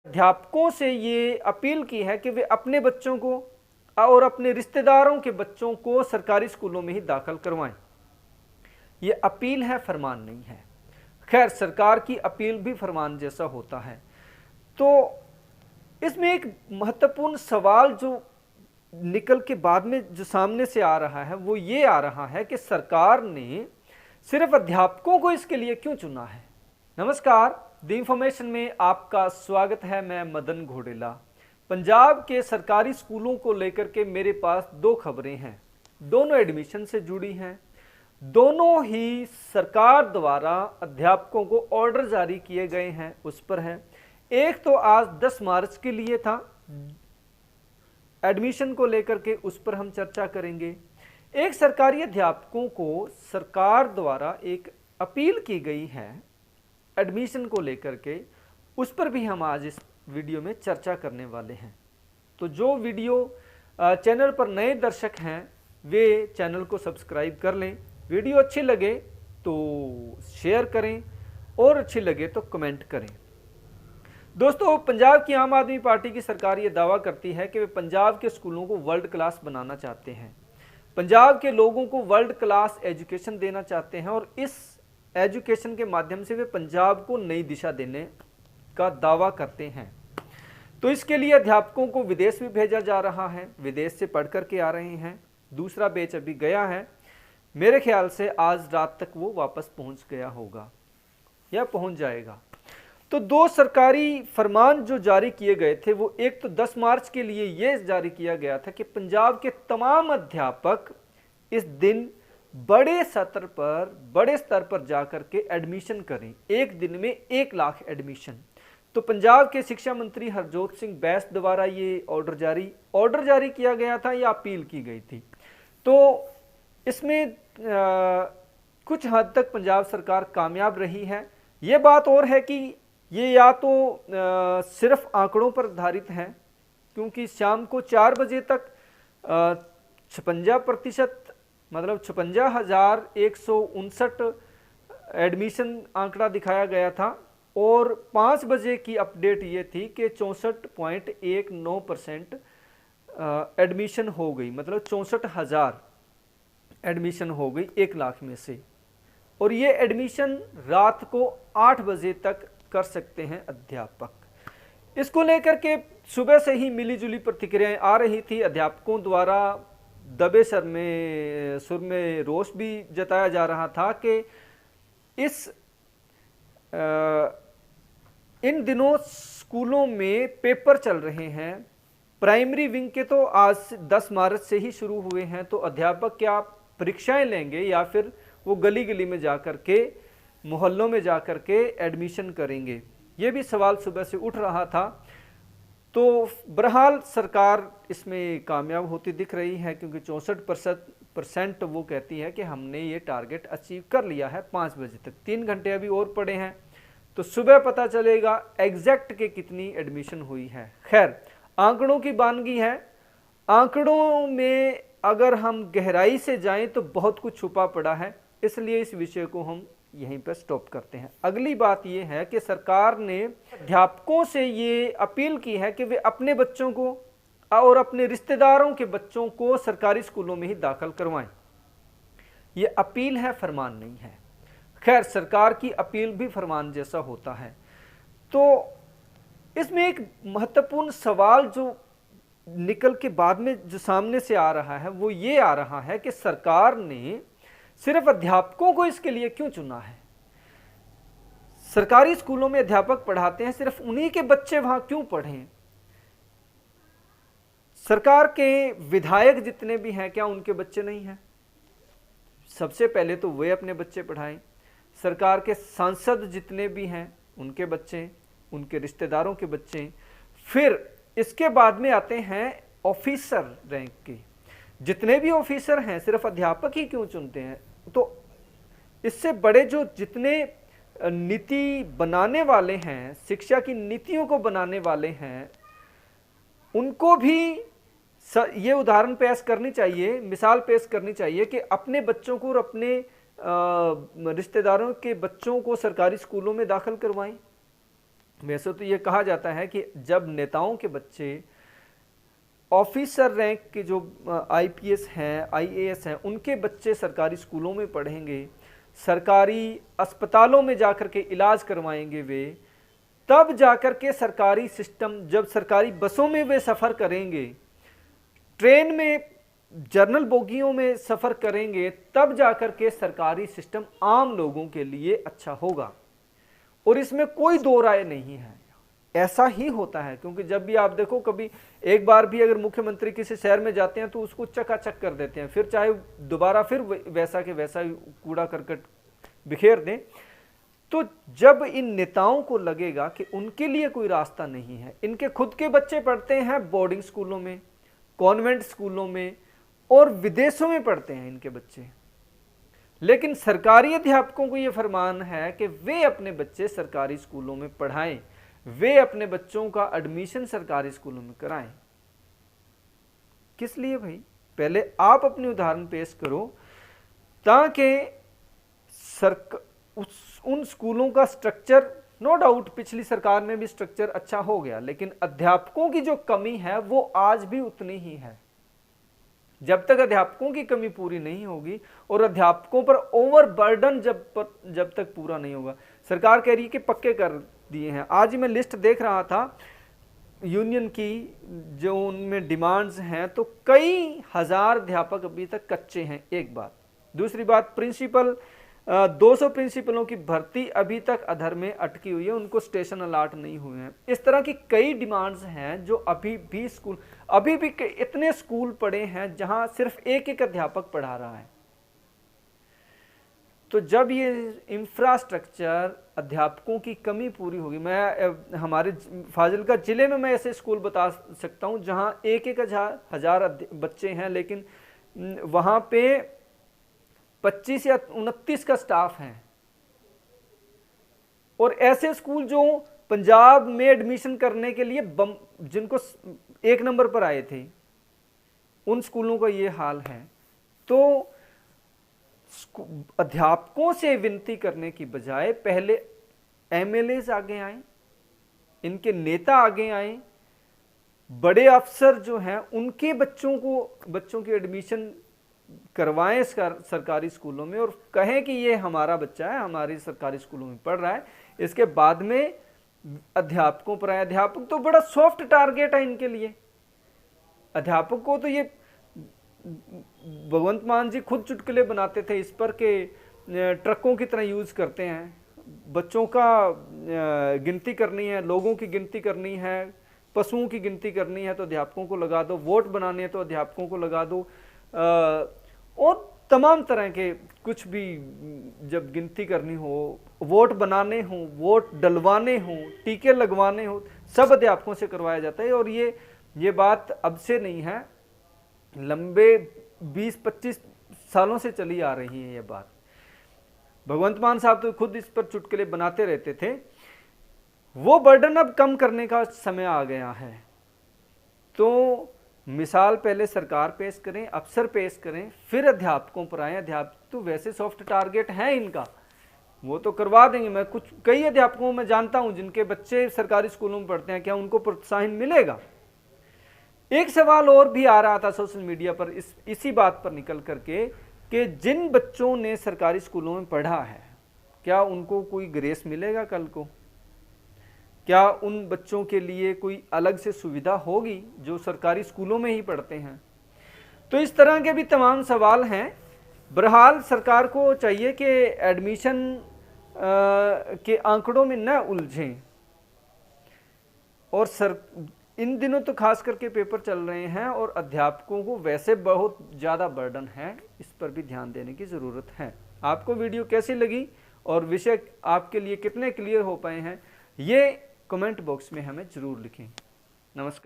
अध्यापकों से ये अपील की है कि वे अपने बच्चों को और अपने रिश्तेदारों के बच्चों को सरकारी स्कूलों में ही दाखिल करवाएं। ये अपील है, फरमान नहीं है। खैर, सरकार की अपील भी फरमान जैसा होता है। तो इसमें एक महत्वपूर्ण सवाल जो निकल के बाद में जो सामने से आ रहा है वो ये आ रहा है कि सरकार ने सिर्फ अध्यापकों को इसके लिए क्यों चुना है। नमस्कार, द इंफॉर्मेशन में आपका स्वागत है। मैं मदन घोडेला। पंजाब के सरकारी स्कूलों को लेकर के मेरे पास दो खबरें हैं, दोनों एडमिशन से जुड़ी हैं। दोनों ही सरकार द्वारा अध्यापकों को ऑर्डर जारी किए गए हैं उस पर है। एक तो आज 10 मार्च के लिए था, एडमिशन को लेकर के उस पर हम चर्चा करेंगे। एक सरकारी अध्यापकों को सरकार द्वारा एक अपील की गई है एडमिशन को लेकर के, उस पर भी हम आज इस वीडियो में चर्चा करने वाले हैं। तो जो वीडियो चैनल पर नए दर्शक हैं वे चैनल को सब्सक्राइब कर लें। वीडियो अच्छी लगे तो शेयर करें और अच्छी लगे तो कमेंट करें। दोस्तों, पंजाब की आम आदमी पार्टी की सरकार ये दावा करती है कि वे पंजाब के स्कूलों को वर्ल्ड क्लास बनाना चाहते हैं, पंजाब के लोगों को वर्ल्ड क्लास एजुकेशन देना चाहते हैं और इस एजुकेशन के माध्यम से वे पंजाब को नई दिशा देने का दावा करते हैं। तो इसके लिए अध्यापकों को विदेश भी भेजा जा रहा है, विदेश से पढ़ कर के आ रहे हैं। दूसरा बैच अभी गया है, मेरे ख्याल से आज रात तक वो वापस पहुंच गया होगा या पहुंच जाएगा। तो दो सरकारी फरमान जो जारी किए गए थे वो एक तो 10 मार्च के लिए ये जारी किया गया था कि पंजाब के तमाम अध्यापक इस दिन बड़े स्तर पर जाकर के एडमिशन करें। एक दिन में 1 लाख एडमिशन। तो पंजाब के शिक्षा मंत्री हरजोत सिंह बैस द्वारा ये ऑर्डर जारी किया गया था या अपील की गई थी। तो इसमें कुछ हद तक पंजाब सरकार कामयाब रही है। ये बात और है कि ये या तो सिर्फ आंकड़ों पर आधारित है, क्योंकि शाम को 4 बजे तक 56% मतलब 56,159 एडमिशन आंकड़ा दिखाया गया था और 5 बजे की अपडेट ये थी कि 64.19% एडमिशन हो गई, मतलब 64,000 एडमिशन हो गई 1 लाख में से। और ये एडमिशन रात को 8 बजे तक कर सकते हैं अध्यापक। इसको लेकर के सुबह से ही मिली जुली प्रतिक्रियाएं आ रही थी। अध्यापकों द्वारा दबे सुर में रोष भी जताया जा रहा था कि इन दिनों स्कूलों में पेपर चल रहे हैं। प्राइमरी विंग के तो आज 10 मार्च से ही शुरू हुए हैं, तो अध्यापक क्या परीक्षाएं लेंगे या फिर वो गली गली में जाकर के, मोहल्लों में जाकर के एडमिशन करेंगे? ये भी सवाल सुबह से उठ रहा था। तो बहरहाल सरकार इसमें कामयाब होती दिख रही है, क्योंकि 64% वो कहती है कि हमने ये टारगेट अचीव कर लिया है 5 बजे तक। 3 घंटे अभी और पड़े हैं, तो सुबह पता चलेगा एग्जैक्ट के कितनी एडमिशन हुई है। खैर, आंकड़ों की बानगी है। आंकड़ों में अगर हम गहराई से जाएं तो बहुत कुछ छुपा पड़ा है, इसलिए इस विषय को हम यहीं पर स्टॉप करते हैं। अगली बात यह है कि सरकार ने अध्यापकों से ये अपील की है कि वे अपने बच्चों को और अपने रिश्तेदारों के बच्चों को सरकारी स्कूलों में ही दाखिल करवाएं। ये अपील है, फरमान नहीं है। खैर, सरकार की अपील भी फरमान जैसा होता है। तो इसमें एक महत्वपूर्ण सवाल जो निकल के बाद में जो सामने से आ रहा है वो ये आ रहा है कि सरकार ने सिर्फ अध्यापकों को इसके लिए क्यों चुना है। सरकारी स्कूलों में अध्यापक पढ़ाते हैं, सिर्फ उन्हीं के बच्चे वहां क्यों पढ़ें? सरकार के विधायक जितने भी हैं, क्या उनके बच्चे नहीं हैं? सबसे पहले तो वे अपने बच्चे पढ़ाएं। सरकार के सांसद जितने भी हैं उनके बच्चे, उनके रिश्तेदारों के बच्चे। फिर इसके बाद में आते हैं ऑफिसर रैंक के। जितने भी ऑफिसर हैं, सिर्फ अध्यापक ही क्यों चुनते हैं? तो इससे बड़े जो जितने नीति बनाने वाले हैं, शिक्षा की नीतियों को बनाने वाले हैं, उनको भी ये उदाहरण पेश करनी चाहिए, मिसाल पेश करनी चाहिए कि अपने बच्चों को और अपने रिश्तेदारों के बच्चों को सरकारी स्कूलों में दाखिल करवाएं। वैसे तो ये कहा जाता है कि जब नेताओं के बच्चे ऑफिसर रैंक के जो आईपीएस हैं, आईएएस हैं, उनके बच्चे सरकारी स्कूलों में पढ़ेंगे, सरकारी अस्पतालों में जाकर के इलाज करवाएंगे वे, तब जाकर के सरकारी सिस्टम, जब सरकारी बसों में वे सफ़र करेंगे, ट्रेन में जर्नल बोगियों में सफ़र करेंगे, तब जाकर के सरकारी सिस्टम आम लोगों के लिए अच्छा होगा। और इसमें कोई दो राय नहीं है, ऐसा ही होता है। क्योंकि जब भी आप देखो, कभी एक बार भी अगर मुख्यमंत्री किसी शहर में जाते हैं तो उसको चकाचक कर देते हैं, फिर चाहे दोबारा फिर वैसा के वैसा कूड़ा करकट बिखेर दें। तो जब इन नेताओं को लगेगा कि उनके लिए कोई रास्ता नहीं है, इनके खुद के बच्चे पढ़ते हैं बोर्डिंग स्कूलों में, कॉन्वेंट स्कूलों में और विदेशों में पढ़ते हैं इनके बच्चे, लेकिन सरकारी अध्यापकों को यह फरमान है कि वे अपने बच्चे सरकारी स्कूलों में पढ़ाएं, वे अपने बच्चों का एडमिशन सरकारी स्कूलों में कराएं। किस लिए भाई? पहले आप अपनी उदाहरण पेश करो, ताकि उन स्कूलों का स्ट्रक्चर, नो डाउट पिछली सरकार में भी स्ट्रक्चर अच्छा हो गया, लेकिन अध्यापकों की जो कमी है वो आज भी उतनी ही है। जब तक अध्यापकों की कमी पूरी नहीं होगी और अध्यापकों पर ओवरबर्डन जब तक पूरा नहीं होगा, सरकार कह रही है कि पक्के कर दिए हैं। आज ही मैं लिस्ट देख रहा था यूनियन की, जो उनमें डिमांड्स हैं, तो कई हजार अध्यापक अभी तक कच्चे हैं, एक बात। दूसरी बात, प्रिंसिपल 200 प्रिंसिपलों की भर्ती अभी तक अधर में अटकी हुई है, उनको स्टेशन अलॉट नहीं हुए हैं। इस तरह की कई डिमांड्स हैं जो अभी भी इतने स्कूल पड़े हैं जहां सिर्फ एक एक अध्यापक पढ़ा रहा है। तो जब ये इंफ्रास्ट्रक्चर, अध्यापकों की कमी पूरी होगी, मैं हमारे फाजिलका जिले में मैं ऐसे स्कूल बता सकता हूं जहां एक हजार बच्चे हैं, लेकिन वहां पे 25 या 29 का स्टाफ है। और ऐसे स्कूल जो पंजाब में एडमिशन करने के लिए जिनको 1 नंबर पर आए थे, उन स्कूलों का ये हाल है। तो अध्यापकों से विनती करने की बजाय पहले एमएलए आगे आए, इनके नेता आगे आए, बड़े अफसर जो हैं उनके बच्चों की एडमिशन करवाएं सरकारी स्कूलों में, और कहें कि ये हमारा बच्चा है, हमारी सरकारी स्कूलों में पढ़ रहा है। इसके बाद में अध्यापकों पर आए। अध्यापक तो बड़ा सॉफ्ट टारगेट है इनके लिए। अध्यापक को तो ये भगवंत मान जी खुद चुटकुले बनाते थे इस पर के ट्रकों की तरह यूज करते हैं। बच्चों का गिनती करनी है, लोगों की गिनती करनी है, पशुओं की गिनती करनी है तो अध्यापकों को लगा दो, वोट बनाने हैं तो अध्यापकों को लगा दो, और तमाम तरह के कुछ भी जब गिनती करनी हो, वोट बनाने हो, वोट डलवाने हो, टीके लगवाने हो, सब अध्यापकों से करवाया जाता है। और ये बात अब से नहीं है, लंबे 20-25 सालों से चली आ रही है ये बात। भगवंत मान साहब तो खुद इस पर चुटकुले बनाते रहते थे। वो बर्डन अब कम करने का समय आ गया है। तो मिसाल पहले सरकार पेश करें, अफसर पेश करें, फिर अध्यापकों पर आए। अध्यापक तो वैसे सॉफ्ट टारगेट है इनका, वो तो करवा देंगे। मैं कई अध्यापकों में जानता हूं जिनके बच्चे सरकारी स्कूलों में पढ़ते हैं, क्या उनको प्रोत्साहन मिलेगा? एक सवाल और भी आ रहा था सोशल मीडिया पर इसी बात पर निकल करके कि जिन बच्चों ने सरकारी स्कूलों में पढ़ा है, क्या उनको कोई ग्रेस मिलेगा कल को? क्या उन बच्चों के लिए कोई अलग से सुविधा होगी जो सरकारी स्कूलों में ही पढ़ते हैं? तो इस तरह के भी तमाम सवाल हैं। बहरहाल सरकार को चाहिए कि एडमिशन के आंकड़ों में न उलझें। और इन दिनों तो खास करके पेपर चल रहे हैं और अध्यापकों को वैसे बहुत ज़्यादा बर्डन है, इस पर भी ध्यान देने की ज़रूरत है। आपको वीडियो कैसी लगी और विषय आपके लिए कितने क्लियर हो पाए हैं, ये कमेंट बॉक्स में हमें ज़रूर लिखें। नमस्कार।